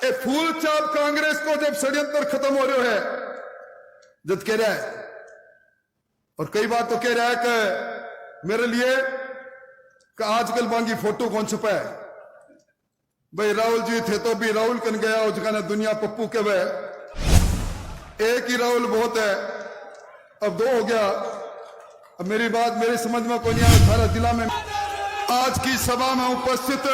ए फूल चाप कांग्रेस को जब षड्यंत्र खत्म हो रहा है जब कह रहा है, और कई बार तो कह रहा है कि मेरे लिए कि आजकल बांगी फोटो कौन छुपा है भाई, राहुल जी थे तो भी राहुल कन गया उस गाना दुनिया पप्पू के वह एक ही राहुल बहुत है, अब दो हो गया। अब मेरी बात मेरी समझ में कोई नहीं आया। सारा जिला में आज की सभा में उपस्थित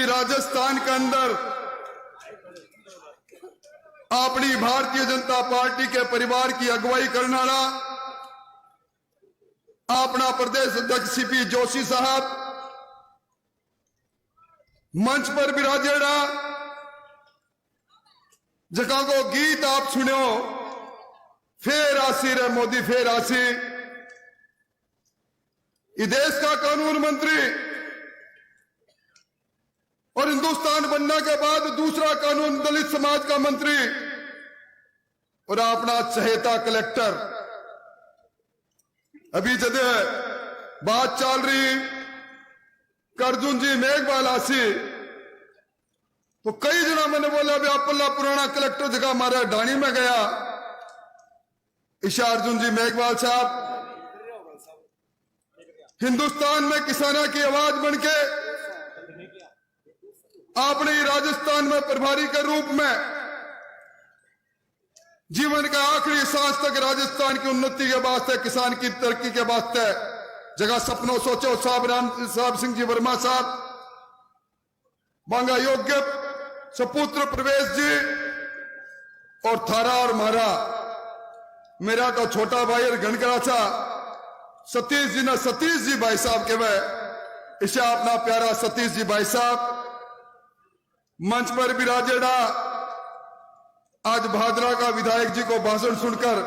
राजस्थान के अंदर अपनी भारतीय जनता पार्टी के परिवार की अगुवाई करने वाला अपना प्रदेश अध्यक्ष सीपी जोशी साहब मंच पर विराजेड़ा, जगह को गीत आप सुनो, फिर आसी रे मोदी फिर आसी। देश का कानून मंत्री और हिंदुस्तान बनने के बाद दूसरा कानून दलित समाज का मंत्री और अपना चहेता कलेक्टर। अभी जब बात चल रही अर्जुन जी मेघवाल आसी तो कई जना मैंने बोला अभी अपला पुराना कलेक्टर जगह हमारा ढाणी में गया। ईशा अर्जुन जी मेघवाल साहब हिंदुस्तान में किसानों की आवाज बनके आपने राजस्थान में प्रभारी के रूप में जीवन का आखिरी सांस तक राजस्थान की उन्नति के वास्ते, किसान की तरक्की के वास्ते जगह सपनों सोचो साहब सिंह जी वर्मा साहब, बांगा योग्य सपुत्र प्रवेश जी और थारा और मारा मेरा तो छोटा भाई और घनकरा था सतीश जी ने सतीश जी भाई साहब के वह इसे अपना प्यारा सतीश जी भाई साहब मंच पर विराजेड़ा। आज भादरा का विधायक जी को भाषण सुनकर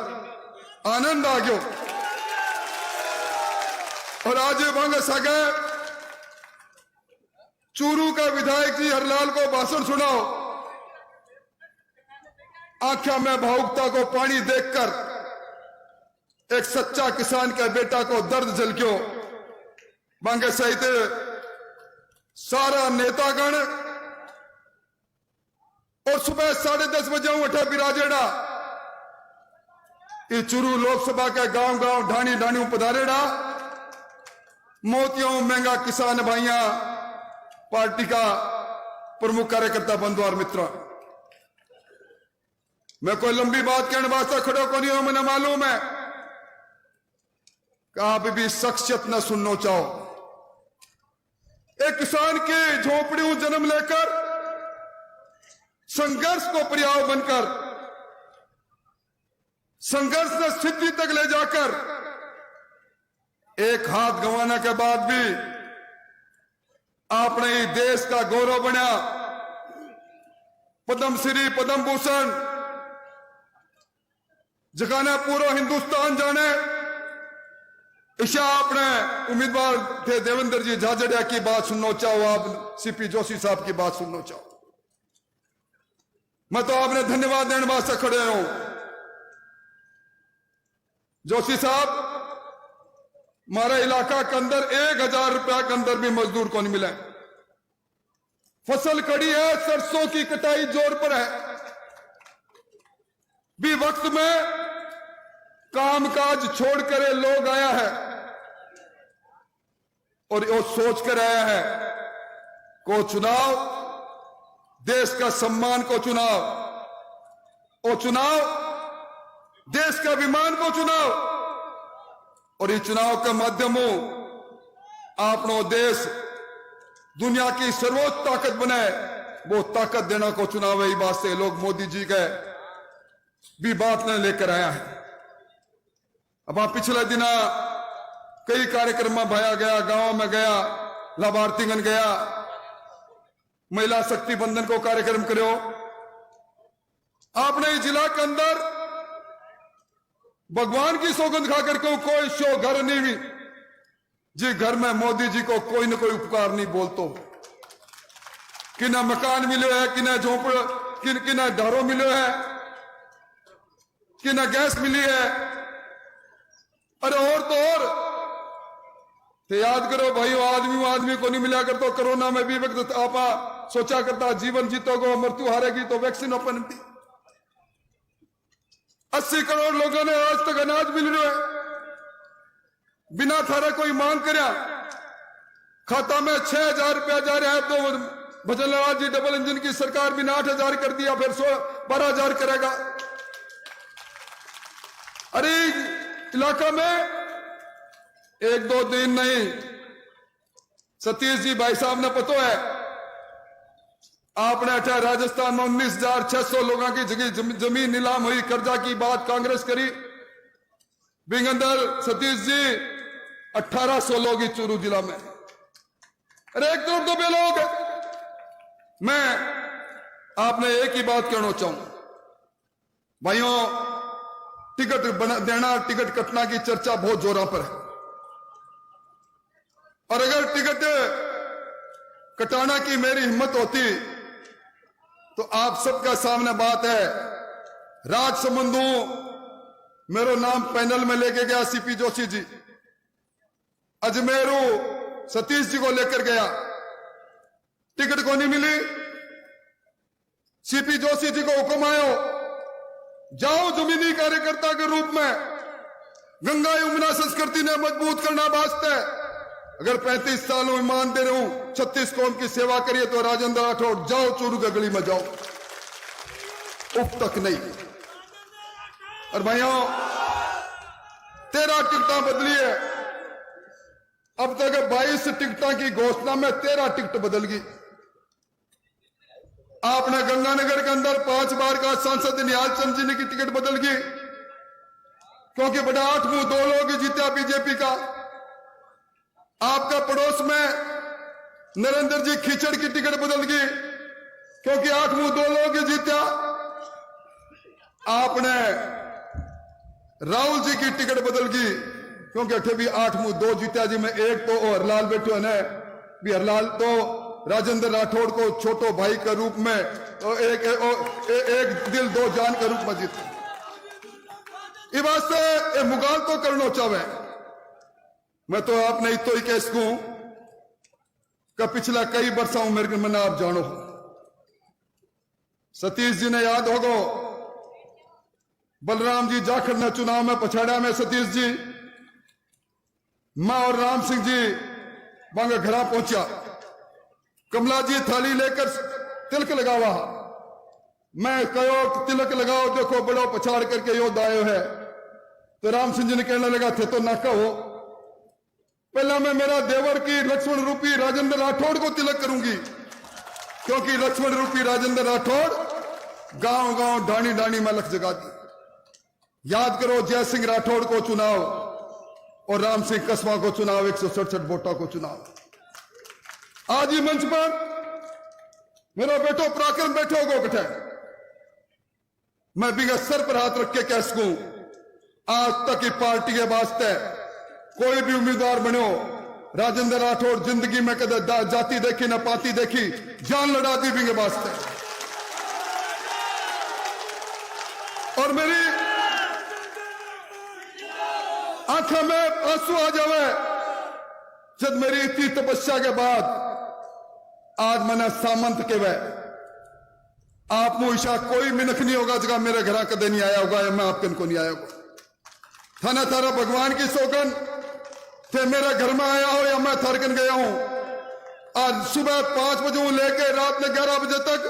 आनंद आ गया और आज भांगा सगे चूरू का विधायक जी हरलाल को भाषण सुनाओ, आंखों में भावुकता को पानी देखकर एक सच्चा किसान का बेटा को दर्द झलक्यो। मांगे सहित सारा नेतागण और सुबह 10:30 बजे उठा विराजेड़ा चूरू लोकसभा के गांव गांव ढाणी ढाणी पधारेड़ा। मोतियों महंगा किसान भाइया पार्टी का प्रमुख कार्यकर्ता बंधु और मित्र, मैं कोई लंबी बात कहने वास्ते खड़ो को नहीं हूं, मैंने मालूम है कि आप भी शख्सियत न सुनना चाहो। एक किसान की झोपड़ी जन्म लेकर संघर्ष को पर्याय बनकर संघर्ष से सिद्धि तक ले जाकर एक हाथ गंवाने के बाद भी आपने ही देश का गौरव बना, पद्मश्री पद्म भूषण जगाना पूरा हिंदुस्तान जाने। ईशा आपने उम्मीदवार थे देवेंद्र जी झाझड़िया की बात सुनना चाहो, आप सीपी जोशी साहब की बात सुनना चाहो, मैं तो आपने धन्यवाद देने वास्ते खड़े हूं। जोशी साहब हमारे इलाका के अंदर 1000 रुपया के अंदर भी मजदूर को नहीं मिला, फसल खड़ी है, सरसों की कटाई जोर पर है, भी वक्त में कामकाज छोड़कर लोग आया है और वो सोच कर आया है को चुनाव देश का सम्मान को चुनाव, वो चुनाव देश का अभिमान को चुनाव और ये चुनाव का माध्यम आपनो देश दुनिया की सर्वोच्च ताकत बने, वो ताकत देना को चुनाव है। बात से लोग मोदी जी के भी बात ने लेकर आया है। अब आप पिछले दिन कई कार्यक्रम में भाया गया, गांव में गया, लाभार्थीगण गया, महिला शक्ति बंधन को कार्यक्रम करो। आपने इस जिला के अंदर भगवान की सौगंध खा करके कोई शो घर नहीं हुई जी घर में मोदी जी को कोई न कोई उपकार नहीं बोलतो, कि ना मकान मिलो है, कि ना झोंपड़ कि ना ढारो मिलो है, कि ना गैस मिली है। अरे और तो और तो याद करो भाई, आदमी को नहीं मिला कर तो कोरोना में भी वक्त आपा सोचा करता जीवन जीतोगे मृत्यु हारेगी तो वैक्सीन ओपन थी। 80 करोड़ लोगों ने आज तक अनाज मिल रहा है बिना थारा कोई मांग करया। खाता में 6,000 रुपया जा रहा है तो भजन लाल जी डबल इंजन की सरकार भी ने 8,000 कर दिया, फिर 12,000 करेगा। अरे इलाका में 1-2 दिन नहीं, सतीश जी भाई साहब ने पता है आपने अठा राजस्थान में 19,600 लोगों की जमीन नीलाम हुई, कर्जा की बात कांग्रेस करी। बिंगंदर सतीश जी 1,800 लोग ही चूरू जिला में। अरे 1-2 बे लोग। मैं आपने एक ही बात कहना चाहूं भाइयों, टिकट देना टिकट कटना की चर्चा बहुत जोरों पर है, और अगर टिकट कटाना की मेरी हिम्मत होती तो आप सबका सामने बात है, राजसमंद मेरो नाम पैनल में लेके गया सीपी जोशी जी, अजमेरू सतीश जी को लेकर गया, टिकट को नहीं मिली। सीपी जोशी जी को हुक्म आयो, जाओ जमीनी कार्यकर्ता के रूप में गंगा यमुना संस्कृति ने मजबूत करना वास्ते, अगर 35 सालों में मान दे रहा हूं 36 कौम की सेवा करिए तो राजेंद्र राठौड़ जाओ चूरू की गली में जाओ, उफ तक नहीं। और भाइयों 13 टिकटा बदली है, अब तक 22 टिकटा की घोषणा में 13 टिकट बदल गई। आपने गंगानगर के अंदर 5 बार का सांसद निहाल चंद जी की टिकट बदल गई, क्योंकि बड़ा 8 मुंह 2 लोग जीता बीजेपी का। आपका पड़ोस में नरेंद्र जी खीचड़ की टिकट बदल गई, क्योंकि 8 मुंह 2 लोग जीता। आपने राहुल जी की टिकट बदल गई, क्योंकि अठे भी 8 मुंह 2 जीता जी में एक तो हरलाल बैठो है भी, हरलाल तो राजेंद्र राठौड़ को छोटो भाई के रूप में तो एक दिल 2 जान के रूप में जीते। इस वास्ते मुगाल तो करना चाहे, मैं तो आपने इतो ही कह सकूं कि पिछला कई वर्षों मेरे मन आप जानो, सतीश जी ने याद होगो बलराम जी जाखड़ ने चुनाव में पछाड़ा में सतीश जी, मां और राम सिंह जी बांगा घरा पहुंचा, कमला जी थाली लेकर तिलक लगावा, मैं कहो तिलक लगाओ देखो बड़ो पछाड़ करके यो दायो है, तो राम सिंह जी ने कहने लगा थे तो ना कहो, पहला मैं मेरा देवर की लक्ष्मण रूपी राजेंद्र राठौड़ को तिलक करूंगी, क्योंकि लक्ष्मण रूपी राजेंद्र राठौड़ गांव गांव ढाणी ढाणी में लख जगा दी। याद करो जय सिंह राठौड़ को चुनाव और राम सिंह कस्बा को चुनाव, 167 वोटों को चुनाव। आज ही मंच पर मेरा बेटो पराक्रम बैठो गो कटे, मैं भी सर पर हाथ रख के कह सकूं आज तक की पार्टी के वास्ते कोई भी उम्मीदवार बनो, राजेंद्र राठौड़ जिंदगी में कदे जाति देखी ना पाती देखी, जान लड़ा दी भी वास्ते। और मेरी आंखों में आंसू आ जावे जब मेरी इतनी तपस्या के बाद आज मैंने सामंत के वे आप मुझा कोई मिनख नहीं होगा जगह मेरे घर कदे नहीं आया होगा, या मैं आपके को नहीं आया होगा। थाना थारा भगवान की सौगन थे मेरे घर में आया हो या मैं थरकन गया हूं, आज सुबह 5 बजे लेके रात में 11 बजे तक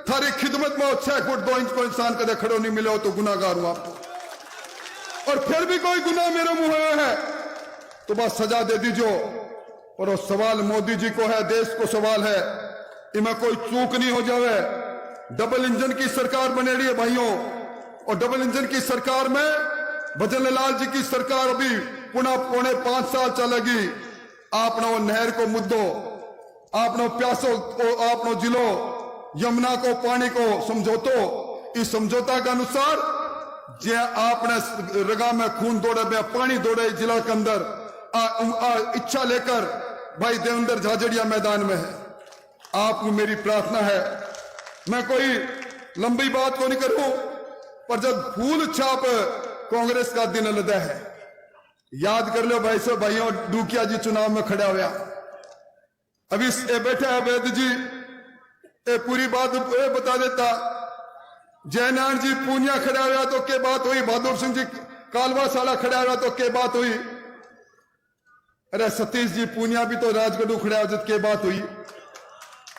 थारी खिदमत में 6 फुट 2 इंच को इंसान कदे खड़ो नहीं मिले हो तो गुनाहगार हूं आपको, और फिर भी कोई गुनाह मेरे मुंह में है तो बस सजा दे दीजिए। और वो सवाल मोदी जी को है, देश को सवाल है, इनमें कोई चूक नहीं हो जावे। डबल इंजन की सरकार बने रही है भाइयों, और डबल इंजन की सरकार में भजन लाल जी की सरकार अभी पुनः 4.5 साल चलेगी। आपने वो नहर को मुद्दो, आपने प्यासों को, आपने जिलो यमुना को पानी को समझौतो, इस समझौता के अनुसार जे आपने रगा में खून दौड़े में पानी दौड़े जिला के अंदर इच्छा लेकर भाई देवेंद्र झाझड़िया मैदान में है। आपको मेरी प्रार्थना है, मैं कोई लंबी बात को नहीं करूं, पर जब फूल छाप कांग्रेस का दिन लदा है, याद कर लो भाई सब भाइयों, डूकिया जी चुनाव में खड़ा हुआ, अभी बैठा है वैद्य जी, ये पूरी बात ये बता देता। जयनारायण जी पूनिया खड़ा हुआ तो क्या बात हुई, बहादुर सिंह जी कालवा साला खड़ा हुआ तो क्या बात हुई, अरे सतीश जी पूनिया भी तो राजगढ़ खड़ा हुआ जब क्या बात हुई।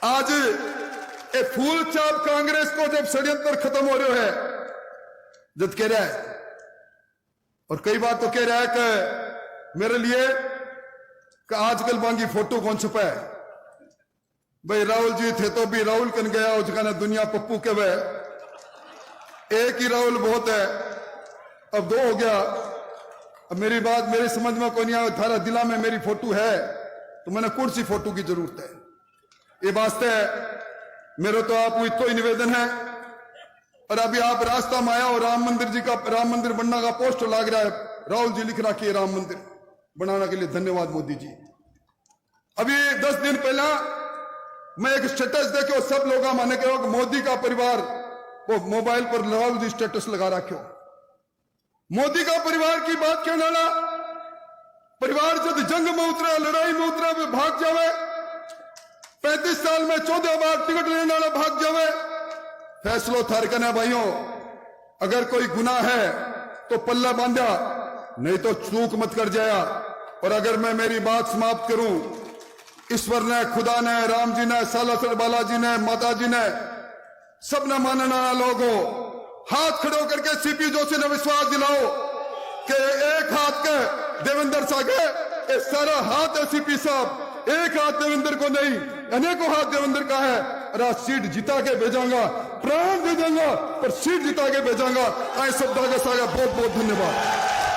आज ये फूल चाप कांग्रेस को जब षड्यंत्र खत्म हो रहा है जब कह रहा है, और कई बार तो कह रहा है कि मेरे लिए कि आजकल बांगी फोटो कौन छुपा है, भाई राहुल जी थे तो भी राहुल कन गया उसका दुनिया पप्पू के वह एक ही राहुल बहुत है, अब दो हो गया। अब मेरी बात मेरी समझ में कोई नहीं आया, थारा दिला में मेरी फोटो है तो मैंने कुर्सी फोटो की जरूरत है। ये वास्ते मेरे तो आपको इतना ही निवेदन है, और अभी आप रास्ता में आया और राम मंदिर जी का राम मंदिर बनने का पोस्टर लग रहा है, राहुल जी लिख रहा कि राम मंदिर बनाने के लिए धन्यवाद मोदी जी। अभी 10 दिन पहला मैं एक स्टेटस देखे सब लोग माने कहो कि मोदी का परिवार वो मोबाइल पर राहुल जी स्टेटस लगा रखो। मोदी का परिवार की बात क्यों ना, परिवार जब जंग में उतरा लड़ाई में उतरा वे भाग जावे, 35 साल में 14 बार टिकट लेने वाला भाग जावे। फैसलो थार करना भाइयों, अगर कोई गुनाह है तो पल्ला बांधा, नहीं तो चूक मत कर जाया। और अगर मैं मेरी बात समाप्त करूं, ईश्वर ने, खुदा ने, राम जी ने, सालासर बालाजी ने, माता जी ने, सबने मानना लोगों हाथ खड़े होकर के सीपी जोशी ने विश्वास दिलाओ कि एक हाथ के देवेंद्र सागे, ये सारा हाथ है सीपी साहब, एक हाथ देवेंद्र को नहीं अनेकों हाथ देवेंद्र का है। और सीट जिता के भेजाऊंगा, प्राण दे दूंगा पर सीट जिता के भेजाऊंगा। आए शब्द का सागा बहुत बहुत धन्यवाद।